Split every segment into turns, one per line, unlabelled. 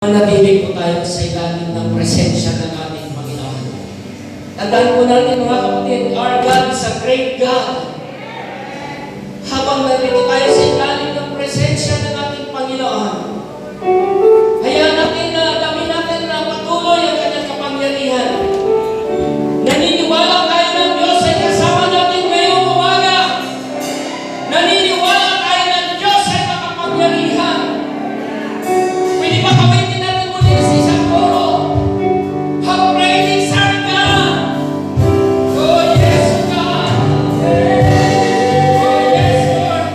Manatili po tayo sa ilalim ng presensya ng ating Panginoon. Tandaan po natin mga kapatid, our God is a great God. Habang nandito tayo sa ilalim ng presensya ng ating Panginoon, hayaan natin na dami natin na patuloy ang kanyang kapangyarihan. Naniniwala tayo ng Diyos ay kasama natin ngayong umaga. Naniniwala tayo ng Diyos ay makapangyarihan. Pwede ba kami sa isang koro? How great is our God! Oh yes, God! Oh yes, Lord!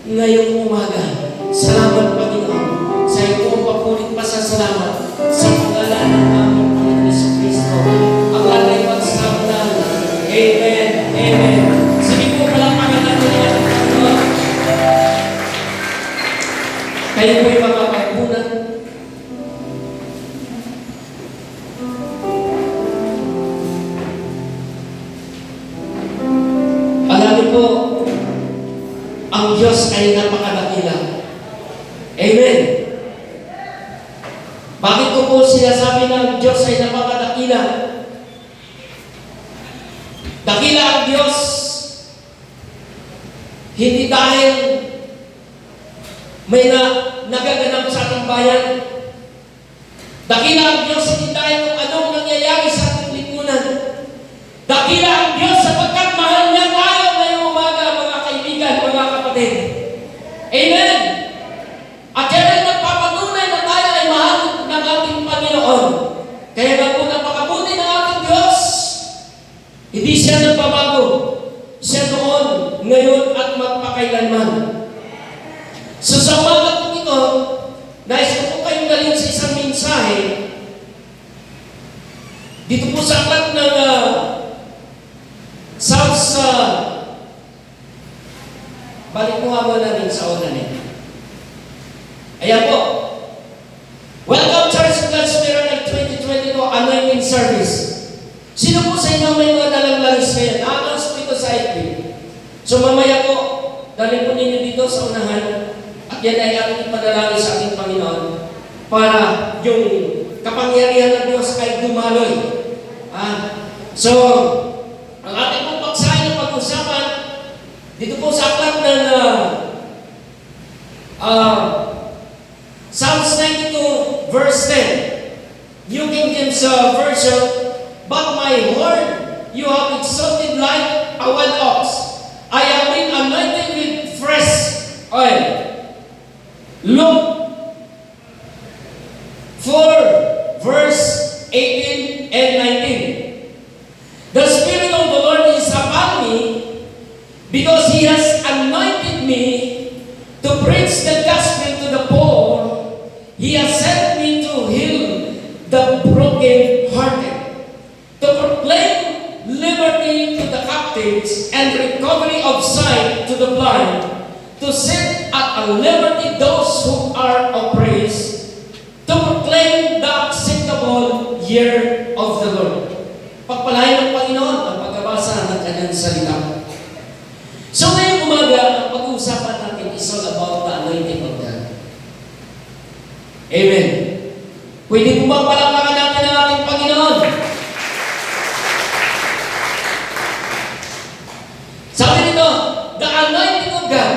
Ngayong umaga, salamat Panginoon sa iyong papulit pasasalamat sa pangalan ng aming Panginoon Jesucristo. Ang ating pagsasalamat. Amen. Amen. Sige po palakpakan natin ang ating Panginoon. Kayo po'y makapagpunan. Alamin po, ang Diyos ay napakadakila. Amen. Bakit ko po sinasabi na ang Diyos ay napakadakila? Dakila ang Diyos hindi dahil may nagaganap sa ating bayan. Dakila ang Diyos hindi dahil kung anong nangyayari sa ating lipunan. Dakila ang Diyos sapagkat mahal niya tayo ngayong umaga, mga kaibigan, mga kapatid. Amen! At yan ay nagpapatunay na tayo ay mahal ng ating Panginoon. Kaya nga po napakabuti ng ating Diyos. Hindi siya nagbabago. Siya noon, ngayon, at magpakailanman. So sa umaga po ito, nais ko po kayong galing sa isang mensahe dito po sa aklat ng Psalms balik mo nga muna rin sa una nito. Ayan po. Welcome Church of God's Miracle 2022 Anointing Service. Sino po sa inyo may mga dalang langis ngayon? Na-announce po ito sa FB. So mamaya po, dalhin po ninyo dito sa unahan at yan ay ating ipadalangin sa ating Panginoon para yung kapangyarihan ng Diyos ay dumaloy. So, ang ating pong pagsahin ng pag-usapan dito po sa aklat ng Psalms 92 verse 10, New King James Version, but my Lord, you have exalted like a wild ox. I have been anointed with fresh oil. Luke 4 verse 18 and 19. The Spirit of the Lord is upon me because He has anointed me to preach the gospel to the poor. He has sent me to heal the broken-hearted, to proclaim liberty to the captives and recovery of sight to the blind, to set at liberty those who are oppressed, to proclaim the acceptable year of the Lord. Pagpalain ng Panginoon ang pagkabasa ng kanyang salita. So ngayong umaga, ang pag-uusapan natin is all about the anointing of God. Amen. Pwede po bang palakpakan natin ang ating Panginoon? Sabi nito, the anointing of God.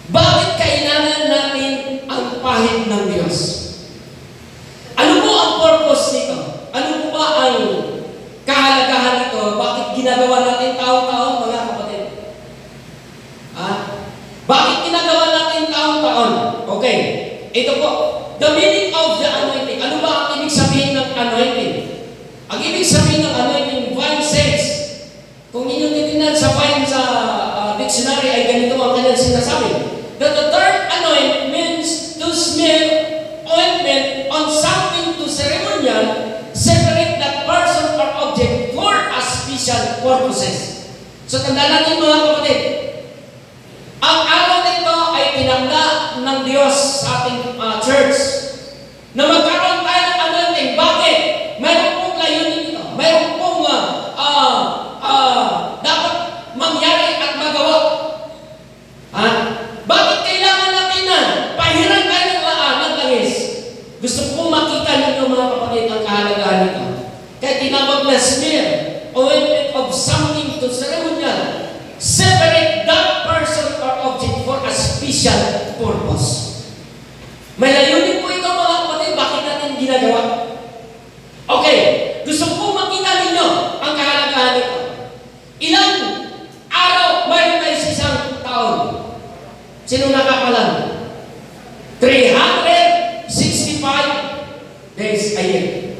Bakit kailangan natin ang pahid ng Diyos? Ano po ang purpose nito? Ano po ba ang kahalagahan nito? Bakit ginagawa natin taon-taon, mga kapatid? Bakit ginagawa natin taon-taon? Okay. Ito po, the meaning of the anointing. Ano ba ang ibig sabihin ng anointing? Ang ibig sabihin ng anointing, Vine says, kung inyong titignan sa Vine sa dictionary ay ganito ang kanyang sinasabi, that the term anoint means to smear ointment on something to ceremonial, separate that person or object for a special purposes. So tandaan natin mga kapatid, ang araw na ito ay tinangga ng Diyos sa ating church na magkaroon tayo ng anointing. Bakit? Mayroon pong layunin ito. Mayroon pong dapat mangyari at magawa. Bakit kailangan natin na pahiran tayo ng langis? Gusto pong makita ninyo mga kapatid ang kahalagahan nito. Kaya tinawag na smear, ointment of something to ceremonial, separate that person or object for a special purpose. May layunin po ito mga kapatid, bakit natin ginagawa? Okay, gusto po makita ninyo ang kahalagahan nito. Ilang araw mayroon tayo sa isang taon? Sino nakakalam? 365 days a year.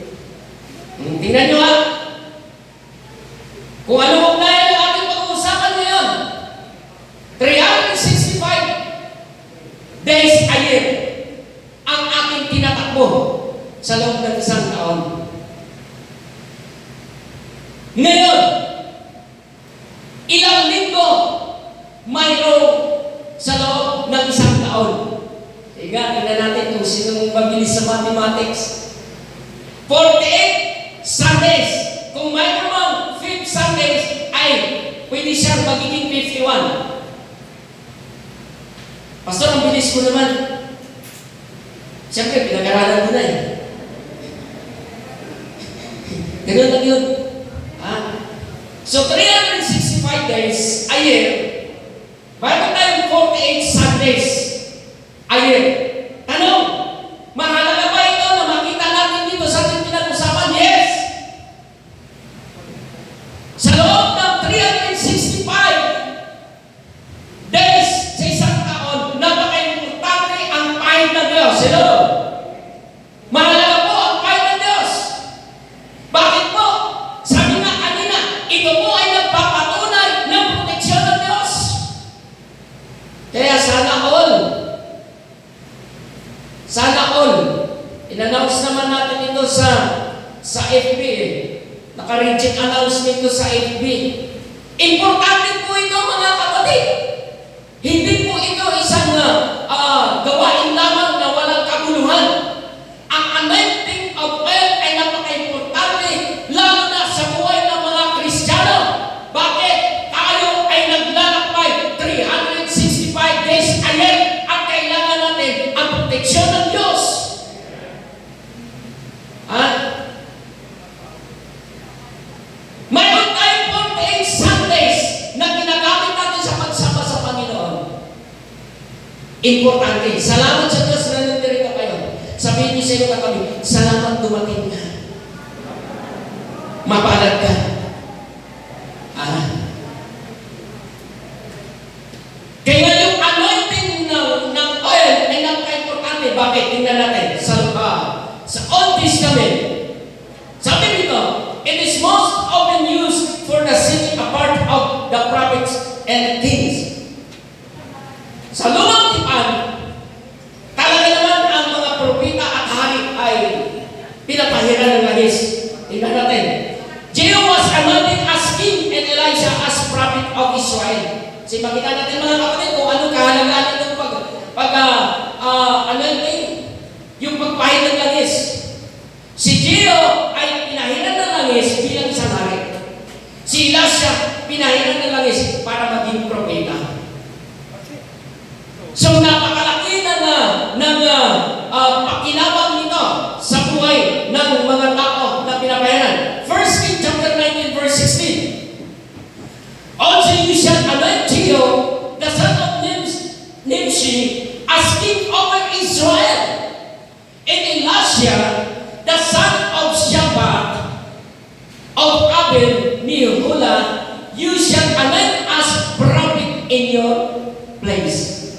Tingnan nyo ha. Kung ano kung dahil ang ating pag-uusapan ngayon, 365 days a year ang ating tinatakbo sa loob ng isang taon. Ngayon, ilang linggo mayroon sa loob ng isang taon. Higa, tingnan natin kung sinong mabilis sa mathematics. 48 Sundays. Kung mayroon mang 5 Sundays, ay pwede siyang magiging 51. Pastor, ang bilis ko naman. Siyempre, pinag-aralan ko na eh. Ganun lang yun. So, 365 days a year, mayroon tayong 48 Sundays a year. Tanong, mahalaga ba ito na makita natin dito sa ating pinag-usapan? Yes! Sa loob ng 365 days sa isang taon, napaka-importante ang pahid ng Diyos. Hello? Mahalaga po ang pahid ng Diyos. Bakit po? Sabi nga kanina, ito po ay nagpapatunay ng proteksyon ng Diyos. Kaya sana all, in-announce naman natin ito sa FB. Naka-reject announcement ito sa FB. Importante po ito mga kapatid. Hindi po ito isang Importante. Salamat sa Diyos na nandirito kayo. Sabihin niyo sa iyo katabi, salamat dumating ka. Mapalad ka. Kaya yung anointing ng oil ay napaka-importante. Bakit? Tingnan natin. Sa Old Testament, sabi nito, it is most often used for the setting apart of the prophets and kings. Sa Lumang Tipan, talaga naman ang mga propeta at hari ay pinapahiran ng langis. Tingnan natin. Jehu was anointed as king and Elisha as prophet of Israel. Kasi makita natin mga kapatid kung anong kahalagaan ng anointing, yung pagpahiran ng langis. Si Jehu ay pinahiran ng langis bilang isang hari. Si Elisha pinahiran ng langis para maging propeta. So napakalaki ng pakinabang nito sa buhay ng mga tao na pinapahiran. 1 Kings chapter 19 verse 16. Also you shall anoint Jehu, the son of Nimshi, as king over Israel. And Elisha, the son of Shaphat, of Abel Meholah, you shall anoint as prophet in your place.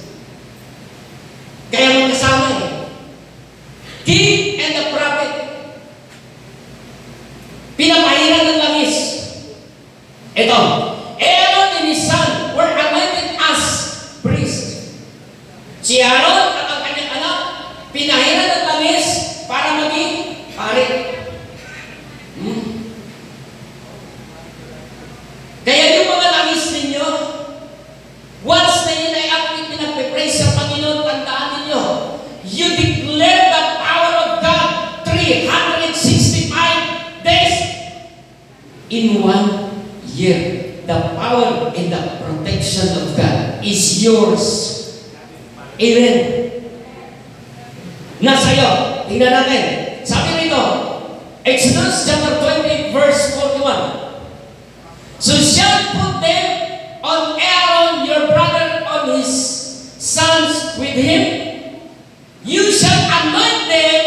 Kaya magkasama king and the prophet. Pinapahiran ng langis. Ito, Aaron and his son were anointed as priest. Si Aaron at ang kanyang anak, pinahiran ng langis para maging hari. Kaya yung mga langis ninyo, once na yun ay aking pinagpe-praise sa Panginoon, tandaan ninyo, you declare the power of God 365 days in 1 year. The power and the protection of God is yours. Amen. Nasa iyo. Tingnan natin. Sabi rito, Exodus chapter 20 verse 41. So shall put them on Aaron your brother, on his sons with him. You shall anoint them,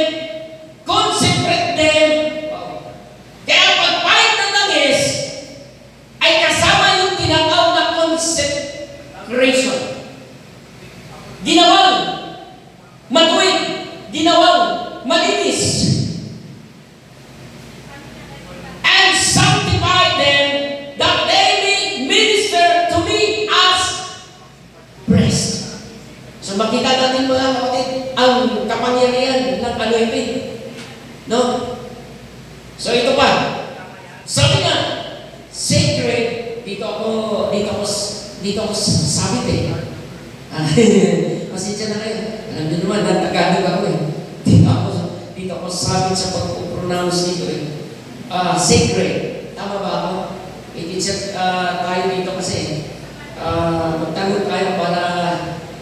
consecrate them. Kaya pagpahid ng langis ay kasama yung tinatawag na consecration. Ginawang matuwid, ginawang malinis. And sanctify them that they may minister to me as priest. So makita natin mga kapatid ang kapangyarihan ng anointing. No? So ito pa. Sabi nga, sacred, dito ako sabit eh. Pasensya na kayo. Alam niyo naman, nagtagalog ako eh. Dito ako sabit sa pag-pronounce nito eh. Sacred. Tama ba ako? I-teacher tayo dito kasi magtanong tayo para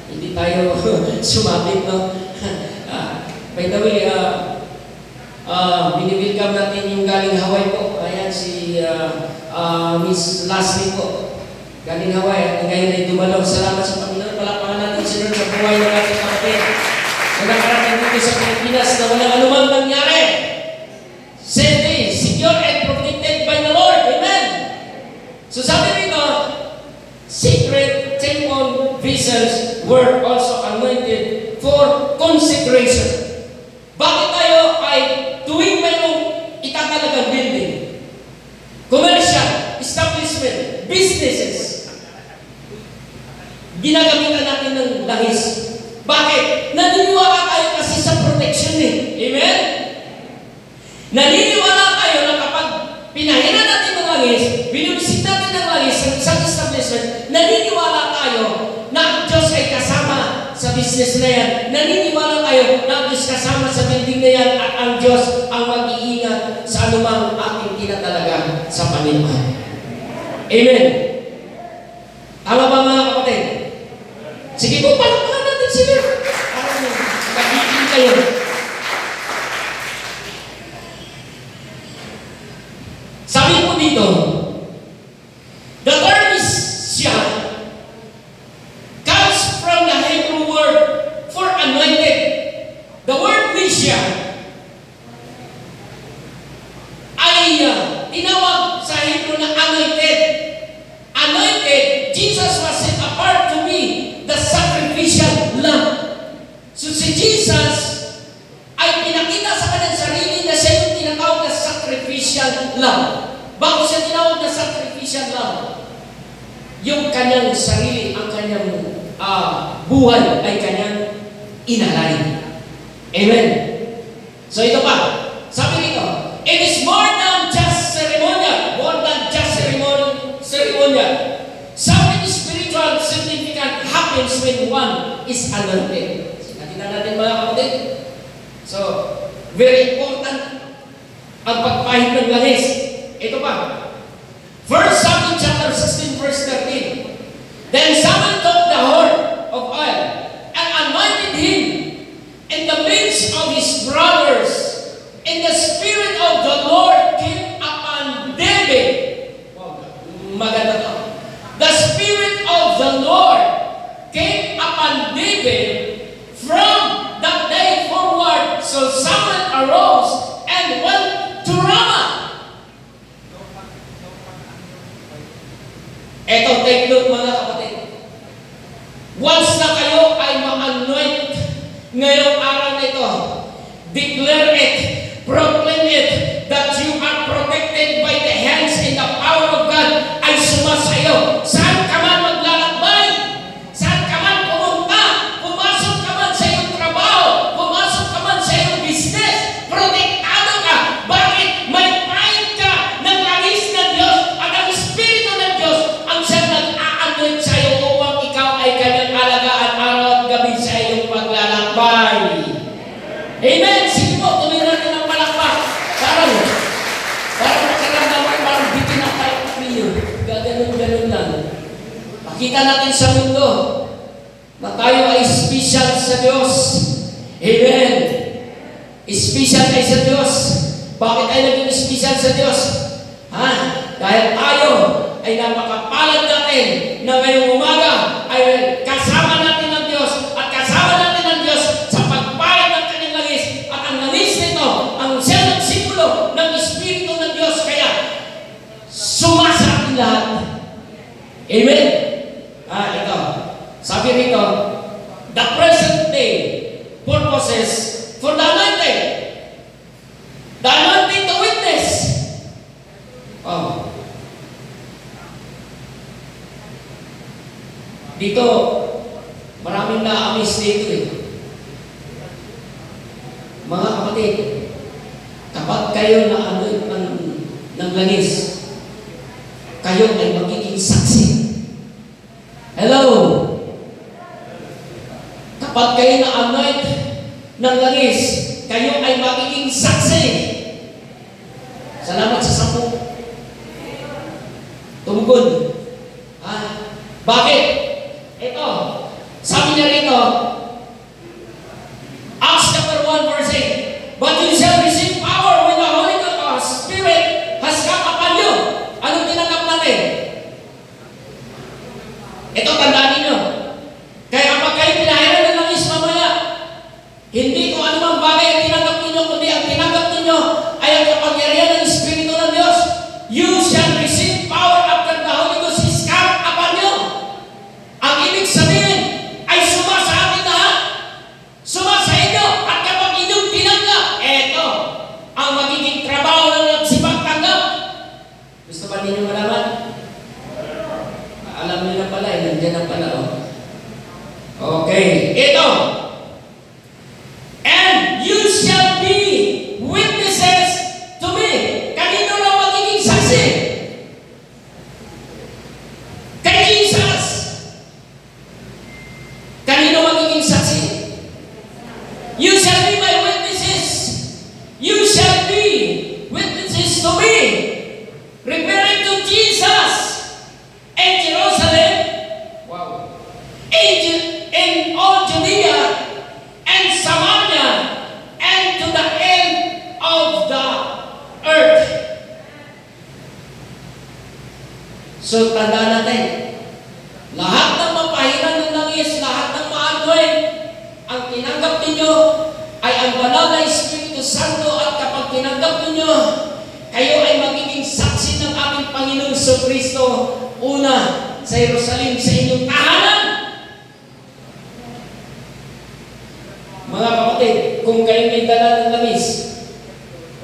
hindi tayo sumabit, no? By the way, binibilgam natin yung galing Hawaii po. Ayan, si Miss Lashley po. Galing Hawaii. At ngayon ay dumalaw. Salamat sa Panginoon. Palakpakan natin si Lord sa buhay ng ating kapatid. So nakarating dito sa Pilipinas na walang anumang nangyari. Safe, secure, and protected by the Lord. Amen. So sabi rito, sacred temple vessels were also anointed for consecration. Bakit tayo ay tuwing mayroong itatalagang building, commercial, establishment, businesses, ginagamitan natin ng langis. Bakit? Naniniwala tayo kasi sa protection eh. Amen? Naniniwala tayo na kapag pinahiran natin ng langis, binubisit natin ng langis sa isang establishment, naniniwala tayo na ang Diyos ay kasama sa business na yan. Naniniwala tayo na ang Diyos kasama sa building na yan at ang Diyos ang mag-iingat sa anumang ating tinatalaga sa Panginoon. Amen. Tama ba mga kapatid? Sige po, palakpakan natin sila. Parang mag-iing kayo. Sabi po dito, the term is Shah comes from the Hebrew word siya ay tinawag sa Hebrew na anointed. Anointed, Jesus was set apart to be the sacrificial lamb. So si Jesus ay pinakita sa kanyang sarili na siya yung tinatawag na sacrificial lamb. Bakit siya tinawag na sacrificial lamb? Yung kanyang sarili, ang kanyang buhay ay kanyang inalay. Amen. So ito pa, sabi rito, it is more than just ceremonial. More than just ceremonial. Something spiritual significant happens when one is anointed. Nakita natin mga kapatid. So, very important ang pagpahid ng langis. Ito pa. 1 Samuel chapter 16 verse 13. Then Samuel took the horn of oil and anointed him in the midst of his brothers. And the Spirit of the Lord came upon David. Wow, maganda to. The Spirit of the Lord came upon David from that day forward. So Samuel arose and went to Ramah. Ito, take note mga kapatid. Once na kayo ay ma-anoint ngayong araw na ito, declare it, proclaim it, that you are protected by the hands and the power of God ay sumasayo. Saan ka man maglalakbay, saan ka man pumunta, pumasok ka man sa iyong trabaho, pumasok ka man sa iyong business, protektado ka. Bakit? May pain ka ng langis ng Diyos at ang Espiritu ng Diyos ang siyang nag-a-anoint sa iyo upang ikaw ay kanyang alagaan araw at gabi sa iyong paglalakbay. Amen. Sige po, tuloy natin ang palakpak. Parang nakaramdaman, parang bitin ang palakpak ninyo. Gaganon-ganon lang. Pakita natin sa mundo na tayo ay special sa Diyos. Amen. Special tayo sa Diyos. Bakit tayo naging special sa Diyos? Dahil tayo ay napakapalad natin na ngayong umaga ay kasama natin ang Diyos at kasama natin ang Diyos sa pagpayag ng kanyang langis. At ang langis nito, ang siyang simbolo ng Espiritu ng Diyos. Kaya, sumasa ating lahat. Amen? Ito. Sabi rito, the present day purposes for the anointing. The anointing to witness. Dito, maraming na-amaze dito eh. Mga kapatid, kapag kayo na-anoint ng langis, kayo ay magiging saksi. Hello? Kapag kayo na-anoint ng langis, kayo ay magiging saksi. Salamat sa 10. Tumugon. Bakit? Ito, sabi niya rito, Acts chapter 1 verse 8, but you shall receive power when the Holy Spirit has come upon you. Anong tinanggap natin? Ito, tandaan ninyo. Kaya kapag kayo pinahiran ng langis mamaya, hindi kung anumang bagay ang tinanggap ninyo, kundi ang tinanggap ninyo ay ang kapangyarihan ng Espiritu ng Diyos. You shall receive power after the Holy Ghost is come upon you. Ang ibig sabihin ay suma sa atin lahat. Suma sa inyo. At kapag inyong tinanggap, eto, ang magiging trabaho ng nagsipagtanggap. Gusto ba ninyo malaman? Alam niyo na pala, nandiyan na pala. Okay, ito. And you shall be witnesses to me. Kanino na magiging saksi? Kay Jesus. Kanino magiging saksi? You shall be my witnesses. You shall be witnesses to me. Referring to Jesus and Jerusalem. Wow. In all Judea and Samaria and to the end of the earth. So, tandaan natin, lahat ng mapahiran ng langis, lahat ng ma-anoint, ang tinanggap ninyo ay ang banal na Espiritu Santo at kapag tinanggap ninyo, kayo ay magiging saksi ng ating Panginoon Kristo. Una, sa Jerusalem, sa inyong tahanan. Mga kapatid, kung kayo may dala ng langis,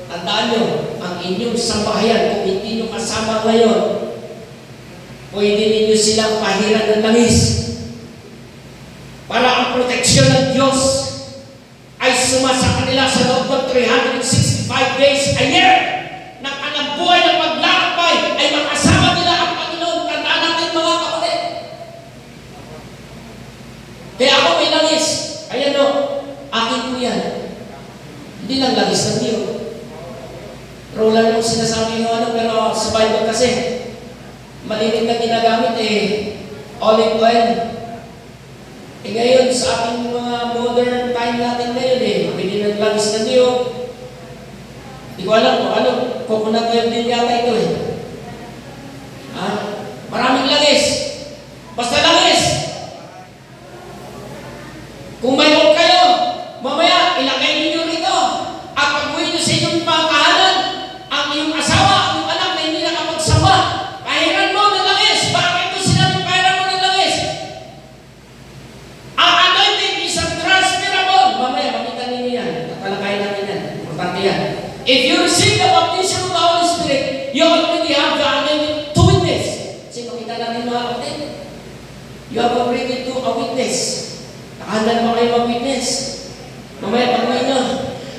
tandaan nyo, ang inyong sambahayan, kung hindi nyo kasama ngayon, pwede ninyo silang pahiran ng langis. Para ang proteksyon ng Diyos ay sumasa kanila sa loob ng 365 days a year. Na kanang buhay ng paglalakbay ay makasama nila ang Panginoon. Tandaan natin mga kapatid. Kaya ako may langis. Ayan o, akin po yan. Hindi lang langis ng Diyos. Roller yung sinasabi nyo pero sa Bible kasi, malinig na ginagamit olive oil. Ngayon, sa ating mga modern time natin ngayon pwede ng langis na niyo. Hindi ko alam kung ano, coconut oil din yata ito Maraming langis. Basta langis. Kung mayroon kayo, mamaya, ilagay ninyo rito. At pag-uwi nyo sa inyong pangkahanan, ang iyong asawa, ang iyong anak na hindi nakapagsama, pahiran mo ng langis. Bakit ito sinabi pahiran mo ng langis? Ang anointing is transferable. Mamaya, makita ninyo yan. Tatalakayin natin yan. Importante yan. If you receive the baptism of the Holy Spirit, you already have the anointing to witness. Kasi makita natin mga kapatid. You have already to a witness. Nakahanda naman kayo mag-witness. Mamaya, pag-uwi nyo.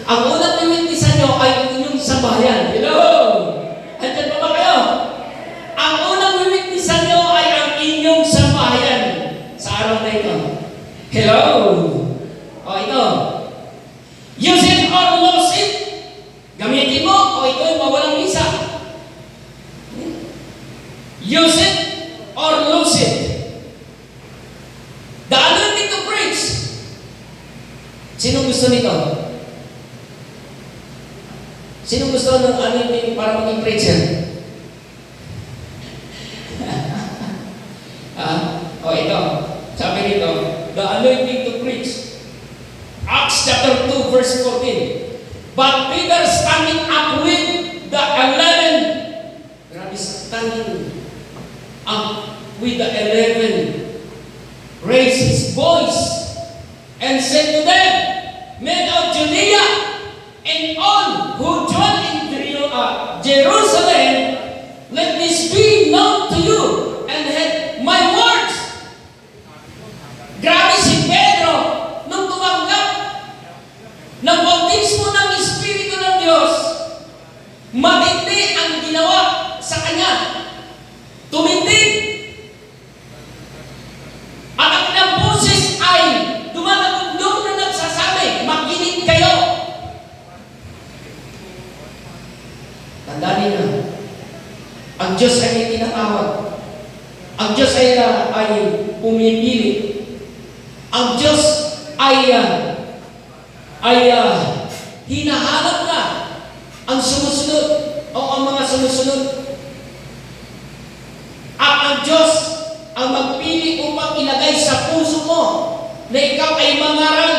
Ang unang i-witnessan nyo ay inyong sambahayan. Hello! Andyan pa ba kayo? Ang unang i-witnessan nyo ay ang inyong sambahayan sa araw na ito. Hello! O ito. Use it or lose it. Gamitin mo o ito ay mawalang visa. Use it or lose it. The anointing to preach. Sino gusto nito? Sino gusto ng anointing para maging preacher? Ito. Sabi nito, the anointing to preach. Acts chapter 2 verse 14. But Peter standing up with the 11, standing up with the 11, raised his voice and said to them, men of Judea and all who dwell in Jerusalem, let this be known to you and heed my words. Grabe si Pedro nung tumanggap ng bautismo ng Espiritu ng Diyos, matindi ang ginawa sa kanya. Tumindig. At ang kanyang boses ay dumadagundong na nagsasabi, makinig kayo. Tandaan niyo, ang Diyos ay may tinatawag. Ang Diyos ay pumipili. Ang Diyos ay hinahanap na ang sumusunod o ang mga sumusunod. At ang Diyos ang magpili upang ilagay sa puso mo na ikaw ay mangaral.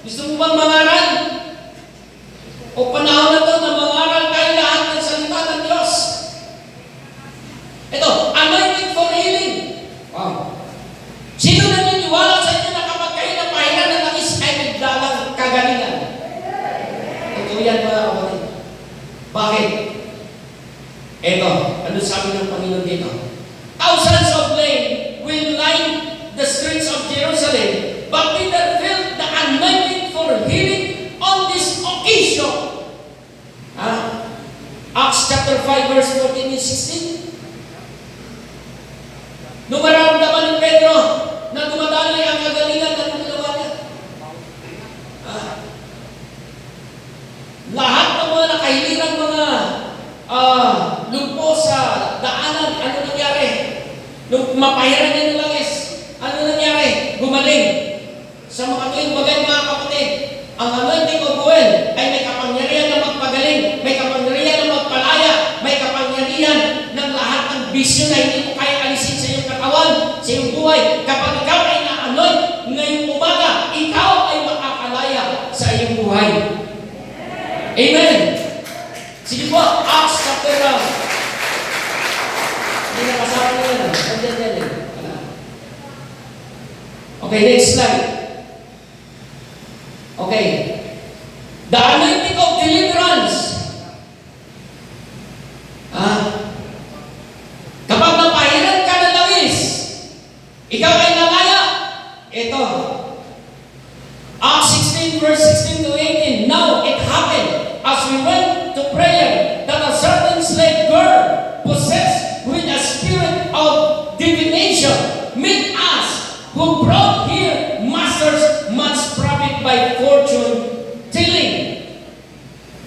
Gusto mo bang mangaral? O panahon na ito na mangaral tayo lahat ng salita ng Diyos. Ito, anointing for healing. Wow. Sino naniniwala sa inyo na kapag kayo na pahiran ng langis ay biglalang kagalingan? Ito yan mga kapatid. Bakit? Ito, ano sabi ng Panginoon dito? Thousands of men will line the streets of Jerusalem, but Peter felt the anointing for healing on this occasion. Acts chapter 5 verse 14 and 16. Nung maramdaman ni Pedro na dumadaloy ang kagalingan ng ginawa niya. Lahat ng mga nakahilirang mga lumpo sa daanan, ano nangyari? Nung mapahiran niya ng langis, ano nangyari? Gumaling. Sa mga tuwing bagay mga kapatid, ang anointing of oil ay may kapangyarihan na magpagaling, may kapangyarihan na magpalaya, may kapangyarihan ng lahat ng bisyo na hindi mo kaya alisin sa iyong katawan, sa iyong buhay. Kapag ikaw ay na-anoint ngayong umaga, ikaw ay makakalaya sa iyong buhay. Amen. Sige po, Acts chapter 1. Hindi na kasama nyo yan. Nandiyan. Okay, next slide. Okay. The anointing of deliverance. Kapag napahiran ka ng langis, ikaw ay nangaya. Ito. Acts 16 verse 16 to 18. Now it happened as we went to prayer that a certain slave girl possessed with a spirit of divination met us, who brought here masters much profit by fortune telling.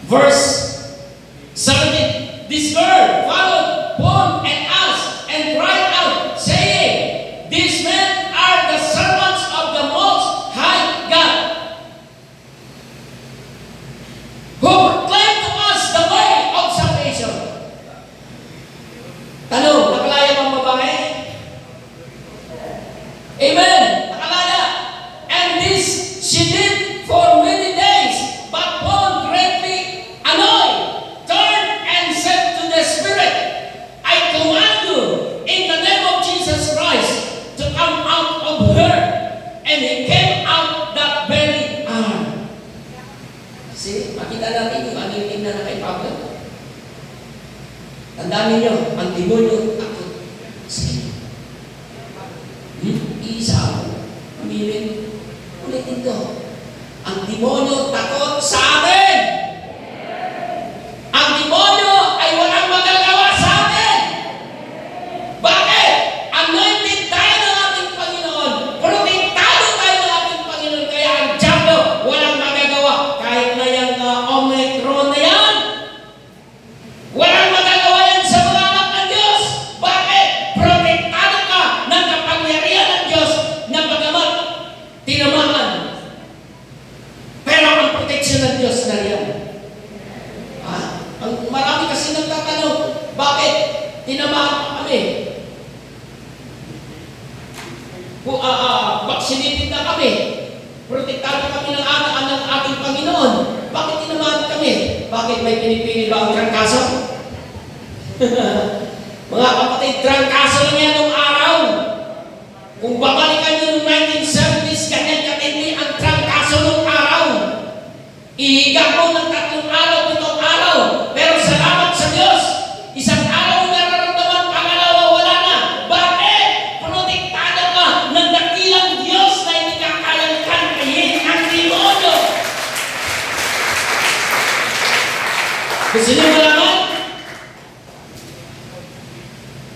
Verse 17. This girl followed Paul and us and cried out, saying, these men are the servants of the Most High God, who proclaim to us the way of salvation. Tanong, nakalaya bang babae? Amen. Nakalaya. And this she did for many days. But Paul greatly annoyed, turned and said to the Spirit, I command you in the name of Jesus Christ to come out of her. And he came out that very hour. See, makita natin yung anointing na kay Pablo. Tandaan ninyo, ang demonyo takot sa inyo. Iisa ako. Pamilin. Ulitin ko. Ang demonyo takot sa atin. Ang demonyo ay walang magagawa sa atin. Bakit? Anointed tayo ng ating Panginoon. Protektado tayo ng ating Panginoon. Kaya ang diablo walang magagawa. Kahit na yung Omicron na yan. Walang magagawa yan sa mga anak ng Diyos. Bakit? Protektado ka ng kapangyarihan ng Diyos na bagamat tinamaan. Pero ang proteksyon ng Diyos na yan. Marami kasi nagtatanong, bakit tinamaan pa kami? Vaccinated na kami. Protektado kami ng ating Panginoon. Bakit tinamaan kami? Bakit may pinipili ba ang trangkaso? Mga kapatid, trangkaso lang yan nung araw. Kung babalikan nyo noong 1970s, ganyan katindi ang trangkaso nung araw. Ihiga ko ng 3 araw, 7 araw. Pero salamat sa Diyos, isang araw nararamdaman, pangalawa wala na. Bakit? Protektado ka ng dakilang Diyos na hindi ka kayang kantahin ang demonyo. Gusto niyo malaman?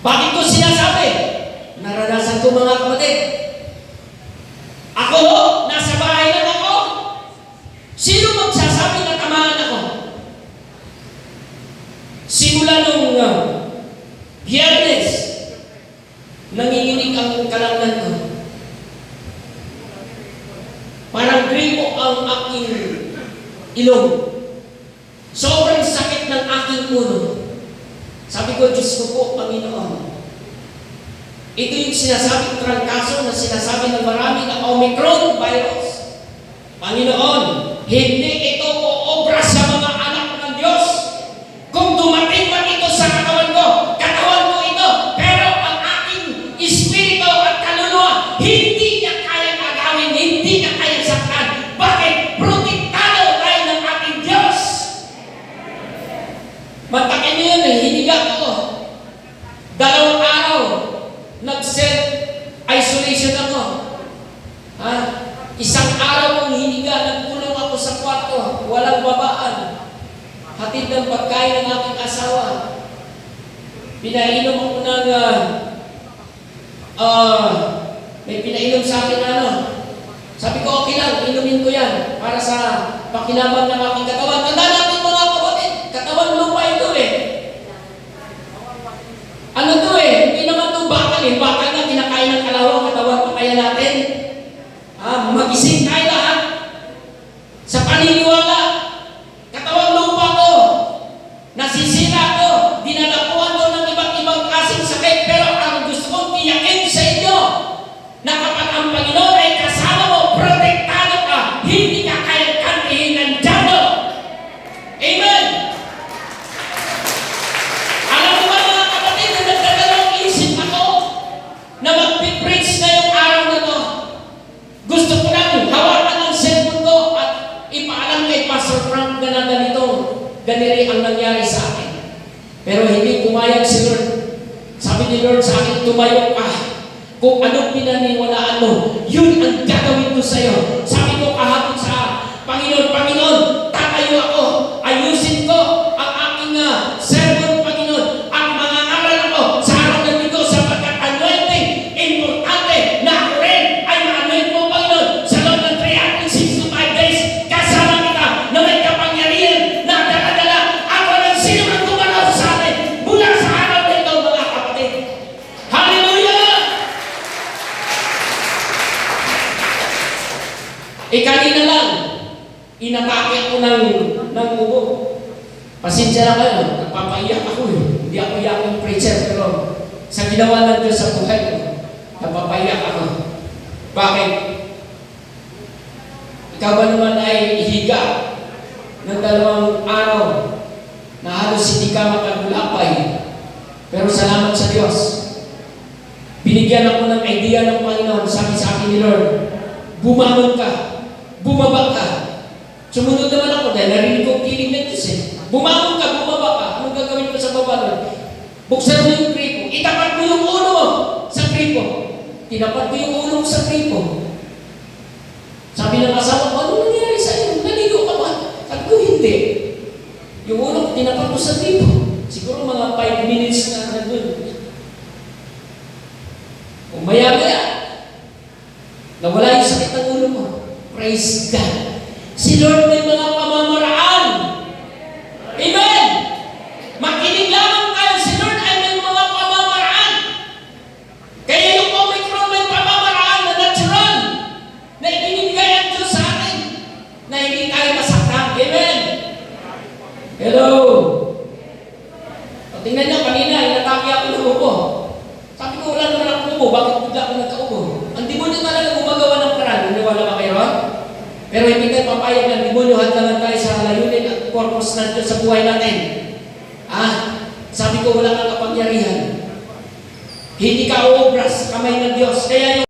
Bakit ko sinasabi? Naranasan ko mga kapatid. Ako, nasa bahay lang ako. Sino magsasabi na tamaan ako? Simula nung Biyernes, nanginginig ang kalangnan ko. Parang gripo ang aking ilong. Sobrang sakit ng aking ulo. Sabi ko, Diyos ko po, Panginoon. Ito yung sinasabing trangkaso na sinasabi ng marami na Omicron virus. Panginoon, hindi ito uobra sa mga anak ng Diyos. Kung dumating man ito sa katawan ko ito, pero ang aking espiritu at kaluluwa, hindi niya kayang agawin, hindi niya kayang saktan. Bakit? Protektado tayo ng ating Diyos. Mantakin niyo yun, hiniga ko. 2 araw, nag-self-isolation ako. Isang araw kong hiniga, nagkulong ako sa kwarto, walang babaan. Hatid ng pagkain ng aking asawa. Pinainom ako ng, may pinainom sa akin sabi ko, okay lang, inumin ko yan para sa pakinabang ng aking katawan. Tanda natin mga kapatid, katawan lupa ito eh. Ano to eh? Hindi naman ito bakal eh. Bakal na kinakain ng kalawang katawan pa kaya natin. Magising tayo lahat. Sa paniniwala, katawang lupa to. Nasisira to. Dinadapuan to ng iba't ibang kasing sakit. Pero ang gusto kong tiyakin sa inyo, na kapag ang Panginoon ay kasama mo, protektado ka, hindi ka kayang kantihin ng diablo. ganiri ang nangyari sa akin. Pero hindi pumayag si Lord. Sabi ni Lord sa akin, tumayo ka. Kung anong pinaniniwalaan mo, yun ang gagawin ko sa iyo. Sabi ko kahapon sa Panginoon, Panginoon, tatayo ako. Ayusin ko ang aking sermon, Panginoon. Ang mga aral ko sa araw ng linggo sapagkat anointing, importante na ako rin ay ma-anoint mo, Panginoon, sa loob ng 365 days. Kasama kita na may kapangyarihan na dala-dala. Ako ng sino ang gumalaw sa atin mula sa araw na ito, mga kapatid. Hallelujah! Kanina lang, inatake ako ng ubo. Pasensya na kayo, napapaiyak ako eh. Hindi ako iyakong preacher, pero sa ginawa ng Diyos sa buhay ko, napapaiyak ako. Bakit? Ikaw ba naman ay ihiga ng 2 araw na halos hindi ka makagulapay? Pero salamat sa Diyos. Binigyan ako ng idea ng Panginoon, sabi sa akin ni Lord, bumangon ka, bumaba ka. Sumunod naman ako dahil narinig ko ang kilig ng Diyos eh. Bumangon ka, bumaba ka. Anong gagawin ko sa baba nun? Buksan mo yung gripo. Itapat mo yung ulo mo sa gripo. Tinapat ko yung ulo mo sa gripo. Sabi ng asawa ko, ano nangyari sa'yo? Naligo ka ba? Sabi ko, hindi. Yung ulo ko, tinapat ko sa gripo. Siguro mga 5 minutes na nandun. Kung maya-maya, nawala yung sakit ng ulo mo. Praise God. Si Lord may mga pamamaraan. Amen! Makinig lamang tayo. Si Lord ay may mga pamamaraan. Kaya yung Omicron may pamamaraan na natural na ibinibigay ang Diyos sa atin na hindi tayo masaktan. Amen! Hello! O, tingnan niyo, kanina, inatake ako ng ubo. Sabi ko, wala naman akong ubo. Bakit bigla ako nagkaubo? Ang demonyo talaga gumagawa ng paraan. Naniwala ba kayo? Pero hindi tayo papayag ng demonyo. Hadlangan tayo sa layunin at purpose ng Diyos sa buhay natin. Sabi ko, wala kang kapangyarihan. Hindi ka uobras sa kamay ng Diyos. Kaya yung